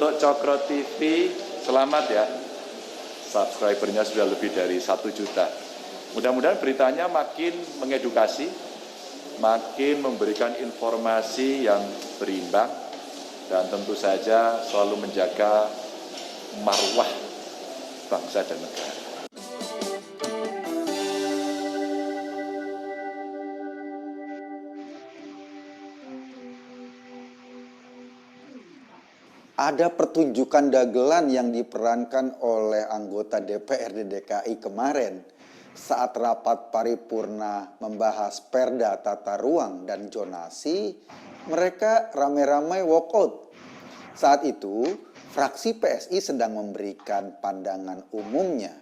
Untuk Cokro TV, selamat ya. Subscribernya sudah lebih dari 1 juta. Mudah-mudahan beritanya makin mengedukasi, makin memberikan informasi yang berimbang, dan tentu saja selalu menjaga marwah bangsa dan negara. Ada pertunjukan dagelan yang diperankan oleh anggota DPRD DKI kemarin saat rapat paripurna membahas Perda Tata Ruang dan Zonasi. Mereka ramai-ramai walkout. Saat itu, fraksi PSI sedang memberikan pandangan umumnya.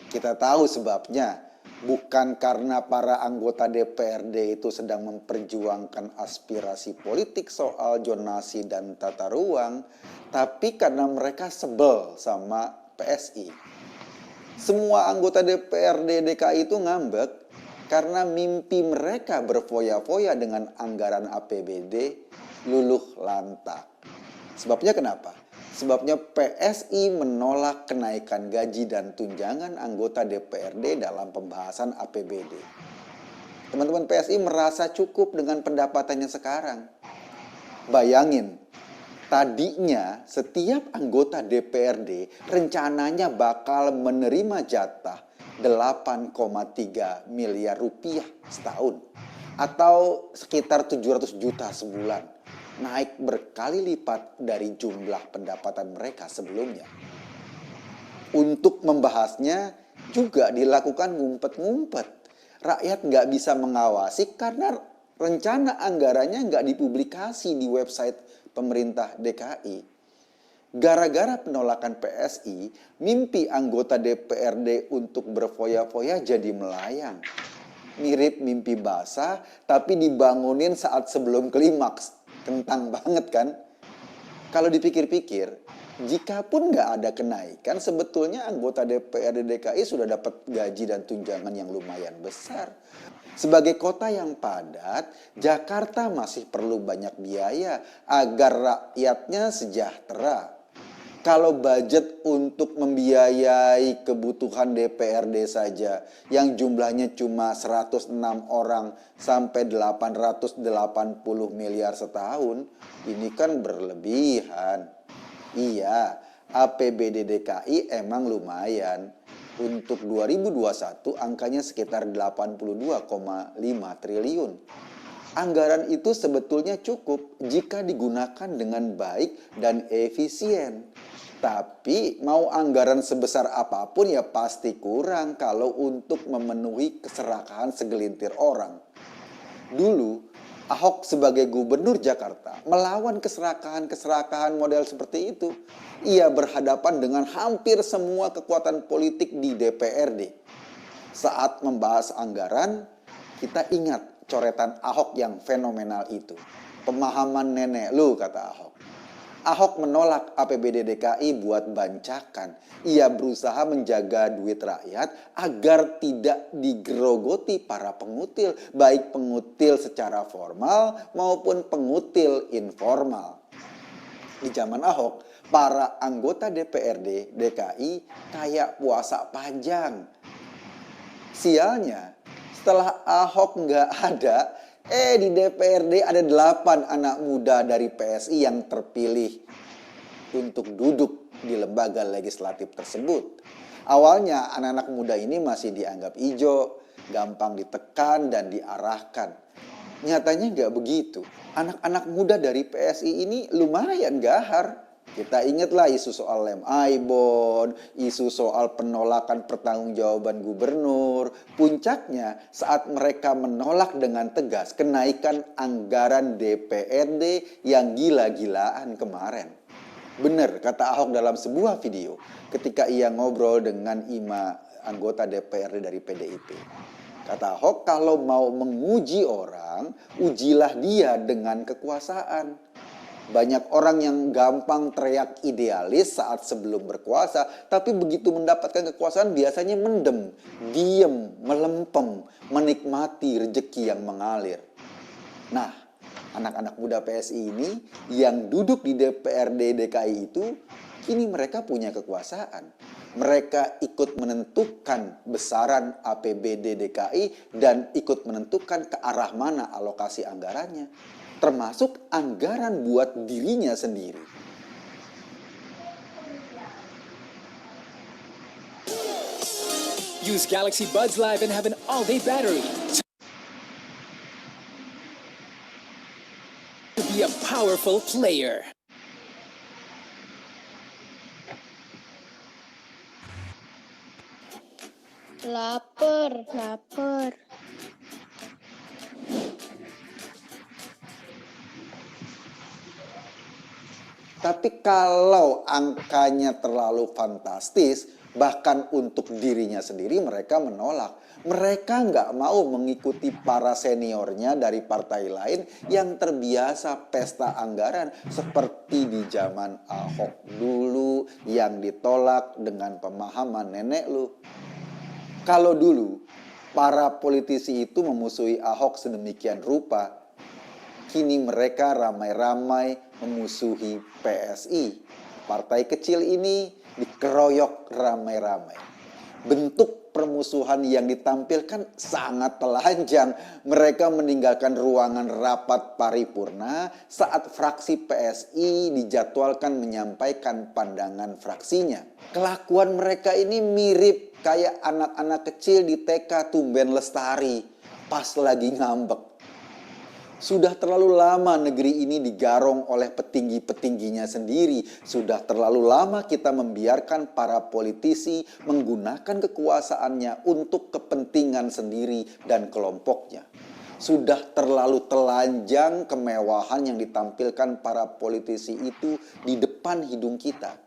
Kita tahu sebabnya. Bukan karena para anggota DPRD itu sedang memperjuangkan aspirasi politik soal zonasi dan tata ruang, tapi karena mereka sebel sama PSI. Semua anggota DPRD DKI itu ngambek karena mimpi mereka berfoya-foya dengan anggaran APBD luluh lantak. Sebabnya kenapa? Sebabnya PSI menolak kenaikan gaji dan tunjangan anggota DPRD dalam pembahasan APBD. Teman-teman PSI merasa cukup dengan pendapatannya sekarang. Bayangin, tadinya setiap anggota DPRD rencananya bakal menerima jatah 8,3 miliar rupiah setahun atau sekitar 700 juta sebulan. Naik berkali lipat dari jumlah pendapatan mereka sebelumnya. Untuk membahasnya juga dilakukan ngumpet-ngumpet. Rakyat nggak bisa mengawasi karena rencana anggarannya nggak dipublikasi di website pemerintah DKI. Gara-gara penolakan PSI, mimpi anggota DPRD untuk berfoya-foya jadi melayang. Mirip mimpi basah tapi dibangunin saat sebelum klimaks. Kentang banget kan? Kalau dipikir-pikir, jika pun nggak ada kenaikan, sebetulnya anggota DPRD DKI sudah dapat gaji dan tunjangan yang lumayan besar. Sebagai kota yang padat, Jakarta masih perlu banyak biaya agar rakyatnya sejahtera. Kalau budget untuk membiayai kebutuhan DPRD saja yang jumlahnya cuma 106 orang sampai 880 miliar setahun, ini kan berlebihan. Iya, APBD DKI emang lumayan. Untuk 2021 angkanya sekitar 82,5 triliun. Anggaran itu sebetulnya cukup jika digunakan dengan baik dan efisien. Tapi mau anggaran sebesar apapun ya pasti kurang kalau untuk memenuhi keserakahan segelintir orang. Dulu, Ahok sebagai gubernur Jakarta melawan keserakahan model seperti itu. Ia berhadapan dengan hampir semua kekuatan politik di DPRD. Saat membahas anggaran, kita ingat coretan Ahok yang fenomenal itu. Pemahaman nenek lu, kata Ahok. Ahok menolak APBD DKI buat bancakan. Ia berusaha menjaga duit rakyat agar tidak digerogoti para pengutil, baik pengutil secara formal maupun pengutil informal. Di zaman Ahok, para anggota DPRD DKI kayak puasa panjang. Sialnya, setelah Ahok nggak ada, di DPRD ada 8 anak muda dari PSI yang terpilih untuk duduk di lembaga legislatif tersebut. Awalnya anak-anak muda ini masih dianggap ijo, gampang ditekan dan diarahkan. Nyatanya nggak begitu. Anak-anak muda dari PSI ini lumayan gahar. Kita ingatlah isu soal lem Aibon, isu soal penolakan pertanggungjawaban gubernur. Puncaknya saat mereka menolak dengan tegas kenaikan anggaran DPRD yang gila-gilaan kemarin. Benar kata Ahok dalam sebuah video ketika ia ngobrol dengan Ima, anggota DPRD dari PDIP. Kata Ahok, kalau mau menguji orang, ujilah dia dengan kekuasaan. Banyak orang yang gampang teriak idealis saat sebelum berkuasa, tapi begitu mendapatkan kekuasaan biasanya mendem, diem, melempem, menikmati rezeki yang mengalir. Nah, anak-anak muda PSI ini yang duduk di DPRD DKI itu, kini mereka punya kekuasaan. Mereka ikut menentukan besaran APBD DKI dan ikut menentukan ke arah mana alokasi anggarannya, termasuk anggaran buat dirinya sendiri. Use Galaxy Buds Live and have an all-day battery to be a powerful player. Lapar. Tapi kalau angkanya terlalu fantastis, bahkan untuk dirinya sendiri mereka menolak. Mereka nggak mau mengikuti para seniornya dari partai lain yang terbiasa pesta anggaran seperti di zaman Ahok dulu yang ditolak dengan pemahaman nenek lu. Kalau dulu para politisi itu memusuhi Ahok sedemikian rupa, kini mereka ramai-ramai memusuhi PSI. Partai kecil ini dikeroyok ramai-ramai. Bentuk permusuhan yang ditampilkan sangat telanjang. Mereka meninggalkan ruangan rapat paripurna saat fraksi PSI dijadwalkan menyampaikan pandangan fraksinya. Kelakuan mereka ini mirip kayak anak-anak kecil di TK Tumben Lestari pas lagi ngambek. Sudah terlalu lama negeri ini digarong oleh petinggi-petingginya sendiri. Sudah terlalu lama kita membiarkan para politisi menggunakan kekuasaannya untuk kepentingan sendiri dan kelompoknya. Sudah terlalu telanjang kemewahan yang ditampilkan para politisi itu di depan hidung kita.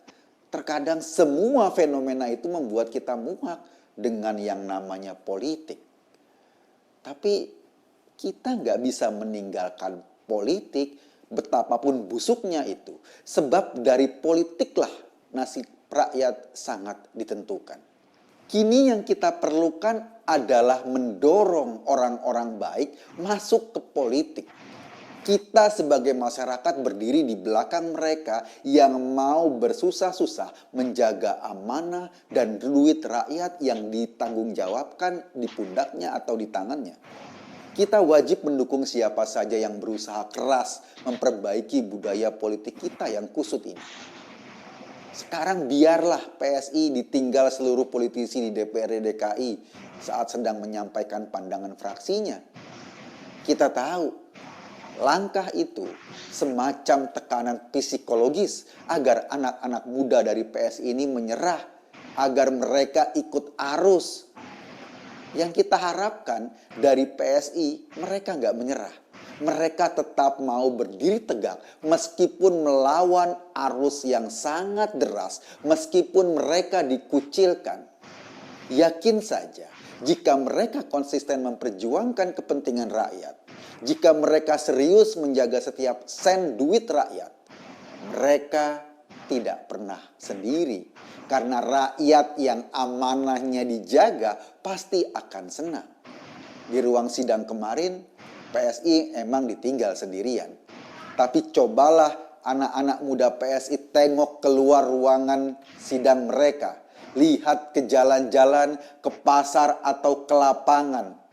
Terkadang semua fenomena itu membuat kita muak dengan yang namanya politik. Tapi kita nggak bisa meninggalkan politik betapapun busuknya itu. Sebab dari politiklah nasib rakyat sangat ditentukan. Kini yang kita perlukan adalah mendorong orang-orang baik masuk ke politik. Kita sebagai masyarakat berdiri di belakang mereka yang mau bersusah-susah menjaga amanah dan duit rakyat yang ditanggungjawabkan di pundaknya atau di tangannya. Kita wajib mendukung siapa saja yang berusaha keras memperbaiki budaya politik kita yang kusut ini. Sekarang biarlah PSI ditinggal seluruh politisi di DPRD DKI saat sedang menyampaikan pandangan fraksinya. Kita tahu langkah itu semacam tekanan psikologis agar anak-anak muda dari PSI ini menyerah, agar mereka ikut arus. Yang kita harapkan dari PSI, mereka nggak menyerah. Mereka tetap mau berdiri tegak meskipun melawan arus yang sangat deras, meskipun mereka dikucilkan. Yakin saja, jika mereka konsisten memperjuangkan kepentingan rakyat, jika mereka serius menjaga setiap sen duit rakyat, mereka tidak pernah sendiri. Karena rakyat yang amanahnya dijaga pasti akan senang. Di ruang sidang kemarin, PSI emang ditinggal sendirian. Tapi cobalah anak-anak muda PSI tengok keluar ruangan sidang mereka. Lihat ke jalan-jalan, ke pasar atau ke lapangan.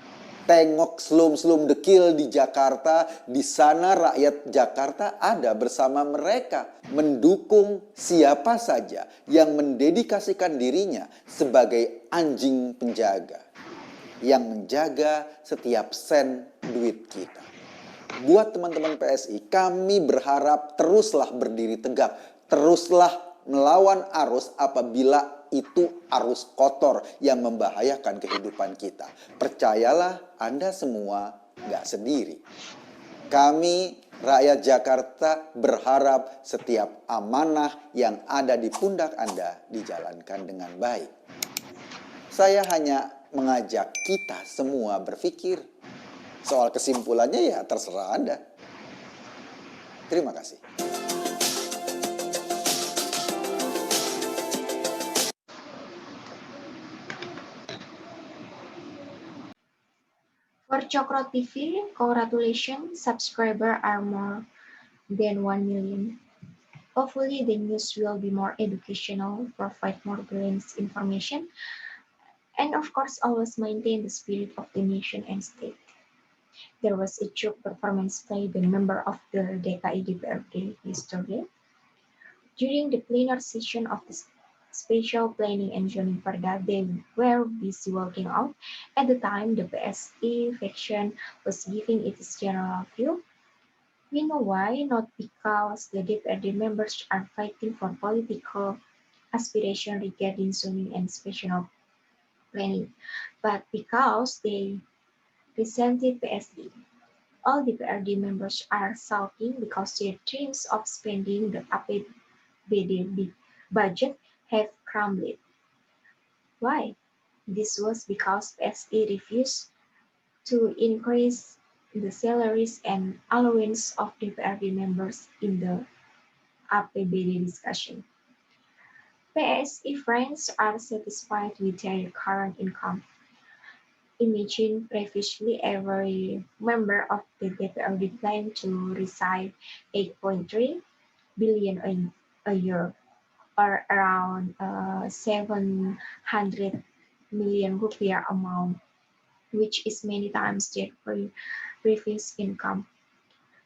Tengok slum-slum dekil di Jakarta, di sana rakyat Jakarta ada bersama mereka. Mendukung siapa saja yang mendedikasikan dirinya sebagai anjing penjaga. Yang menjaga setiap sen duit kita. Buat teman-teman PSI, kami berharap teruslah berdiri tegak. Teruslah melawan arus apabila itu arus kotor yang membahayakan kehidupan kita. Percayalah, Anda semua nggak sendiri. Kami, rakyat Jakarta, berharap setiap amanah yang ada di pundak Anda dijalankan dengan baik. Saya hanya mengajak kita semua berpikir. Soal kesimpulannya ya terserah Anda. Terima kasih. Per Cokro TV, congratulations, subscribers are more than 1 million. Hopefully the news will be more educational, provide more balanced information, and of course always maintain the spirit of the nation and state. There was a joke performance by the member of the DKI DPRD yesterday. During the plenary session of the Special Planning and Zoning Perda, they were busy working out. At the time, the PSE faction was giving its general view. We know why, not because the DPRD members are fighting for political aspiration regarding zoning and special planning, but because they resented PSE. All DPRD members are sulking because their dreams of spending the APBD budget have crumbled. Why? This was because PSE refused to increase the salaries and allowance of DPRD members in the APBD discussion. PSE friends are satisfied with their current income. Imagine previously every member of the DPRD planned to receive 8.3 billion a year, or around 700 million rupiah amount, which is many times their previous income.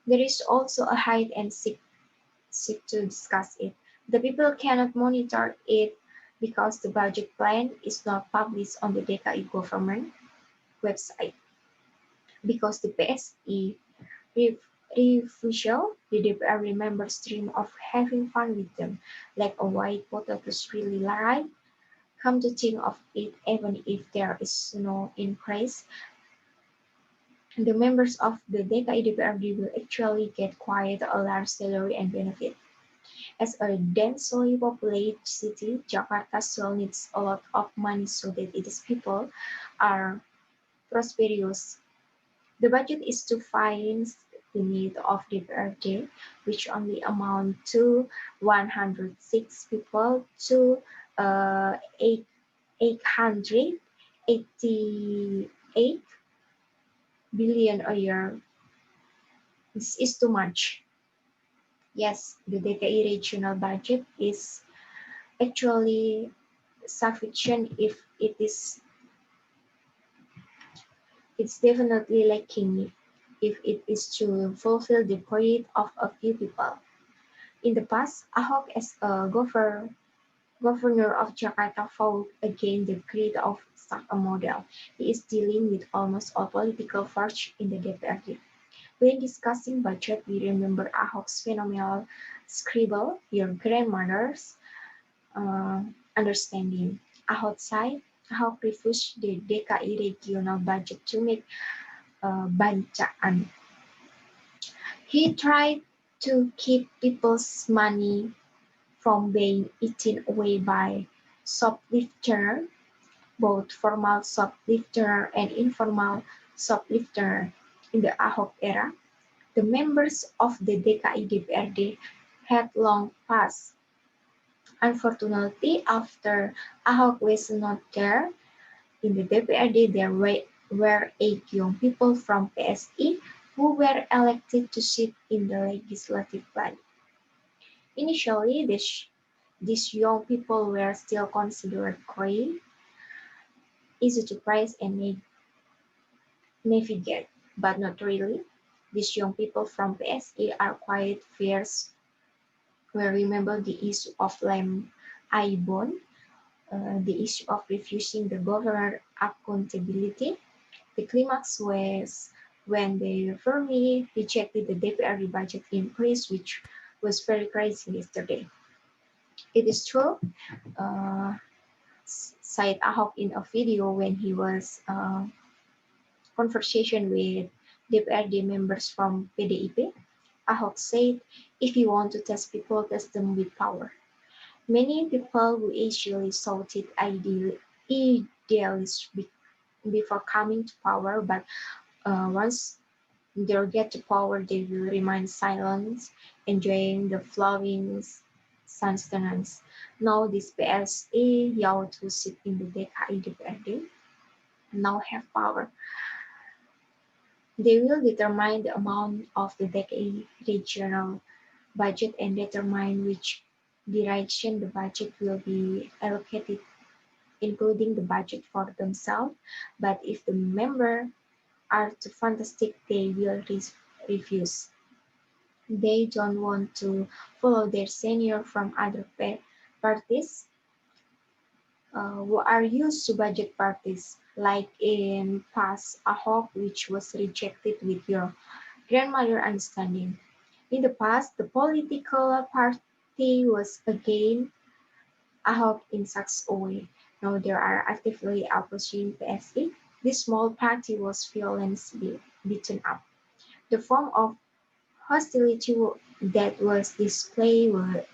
There is also a hide and seek to discuss it. The people cannot monitor it because the budget plan is not published on the DKI government website. Because the PSE refusal, the DPR members dream of having fun with them, like a white potatoes really right. Come to think of it, even if there is no increase, the members of the DKI DPRD will actually get quite a large salary and benefit. As a densely populated city, Jakarta still needs a lot of money so that its people are prosperous. The budget is to finance the need of DPRD, which only amount to 106 people to 888 billion a year. This is too much. Yes, the DKI regional budget is actually sufficient if it's definitely lacking if it is to fulfill the greed of a few people. In the past, Ahok as a governor of Jakarta fought against the greed of such a model. He is dealing with almost all political force in the DPRD. When discussing budget, we remember Ahok's phenomenal scribble, your grandmother's uh, understanding. Ahok side, Ahok refused the DKI regional budget to make bancaan. He tried to keep people's money from being eaten away by shoplifter, both formal shoplifter and informal shoplifter. In the Ahok era, the members of the DKI DPRD had long passed. Unfortunately, after Ahok was not there in the DPRD, there were 8 young people from PSE who were elected to sit in the legislative body. Initially, these young people were still considered gray, easy to price and navigate, but not really. These young people from PSE are quite fierce. We remember the issue of Lem Aibon, the issue of refusing the governor accountability. The climax was when they firmly rejected the DPRD budget increase, which was very crazy yesterday. It is true, uh, said Ahok in a video when he was conversation with DPRD members from PDIP. Ahok said, if you want to test people, test them with power. Many people who actually shouted idealists before coming to power, but once they get to power, they will remain silent, enjoying the flowing sustenance. Now this PSA Yaut who sit in the DKI DPRD now have power. They will determine the amount of the DKI regional budget and determine which direction the budget will be allocated, including the budget for themselves. But if the members are too fantastic, they will refuse. They don't want to follow their senior from other parties who are used to budget parties, like in past Ahok, which was rejected with your grandmother understanding. In the past, the political party was against Ahok in such a way. Now they are actively opposing PSE. This small party was violently beaten up. The form of hostility that was displayed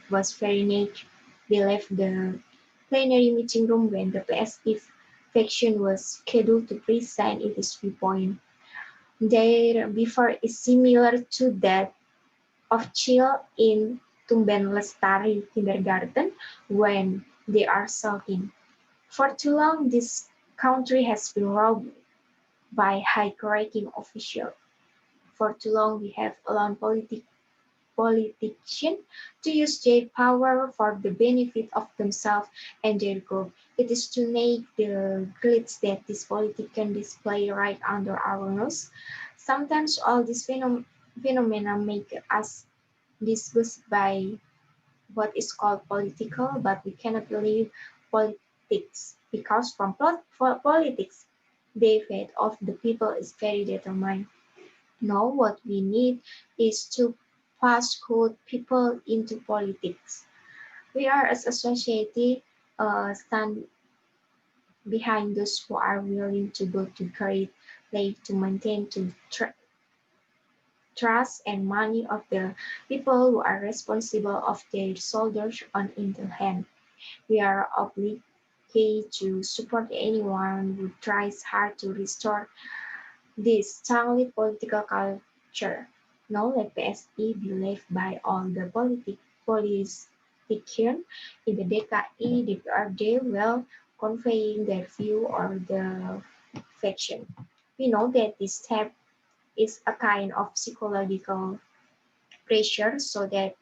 was very naked. They left the plenary meeting room when the PSE faction was scheduled to present its viewpoint. Their behavior is similar to that of children in Tumben Lestari kindergarten when they are sulking. For too long, this country has been robbed by high-ranking officials. For too long, we have allowed politicians to use their power for the benefit of themselves and their group. It is to make the glitz that these politicians display right under our nose. Sometimes all these phenomena make us disgusted by what is called political, but we cannot believe politics because from for politics, the fate of the people is very determined. No, what we need is to pass good people into politics. We are as a society stand behind those who are willing to go to great length to maintain to trust and money of the people who are responsible of their soldiers on either hand. We are obligated to support anyone who tries hard to restore this strongly political culture. Now let PSE be left by all the politicians in the DKI, DPRD well conveying their view or the faction. We know that this step is a kind of psychological pressure so that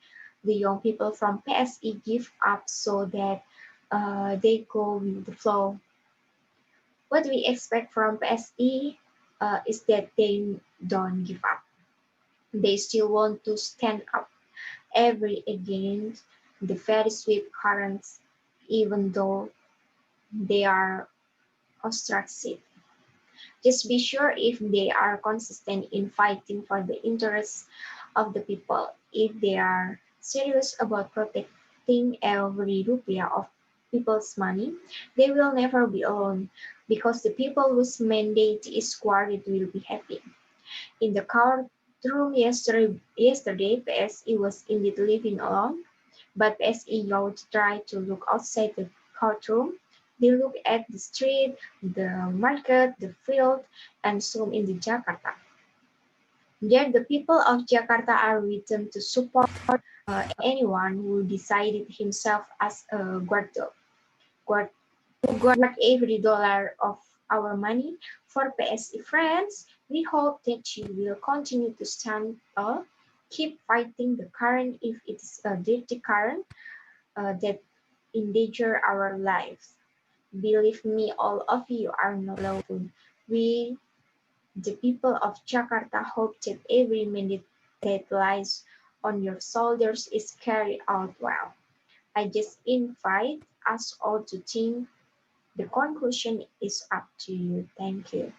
the young people from PSE give up so that they go with the flow. What we expect from PSE is that they don't give up. They still want to stand up every against the very swift currents, even though they are obstructive. Just be sure if they are consistent in fighting for the interests of the people, if they are serious about protecting every rupiah of people's money, they will never be alone because the people whose mandate is guarded will be happy. In the courtroom yesterday, PSE was indeed living alone, but PSE youth tried to look outside the courtroom. They look at the street, the market, the field, and zoom into Jakarta. There, the people of Jakarta are written to support anyone who decided himself as a guard dog. Guard, guard every dollar of our money. For PSE friends, we hope that you will continue to stand up, keep fighting the current if it is a dirty current that endanger our lives. Believe me, all of you are not alone. We, the people of Jakarta, hope that every minute that lies on your shoulders is carried out well. I just invite us all to think. The conclusion is up to you. Thank you.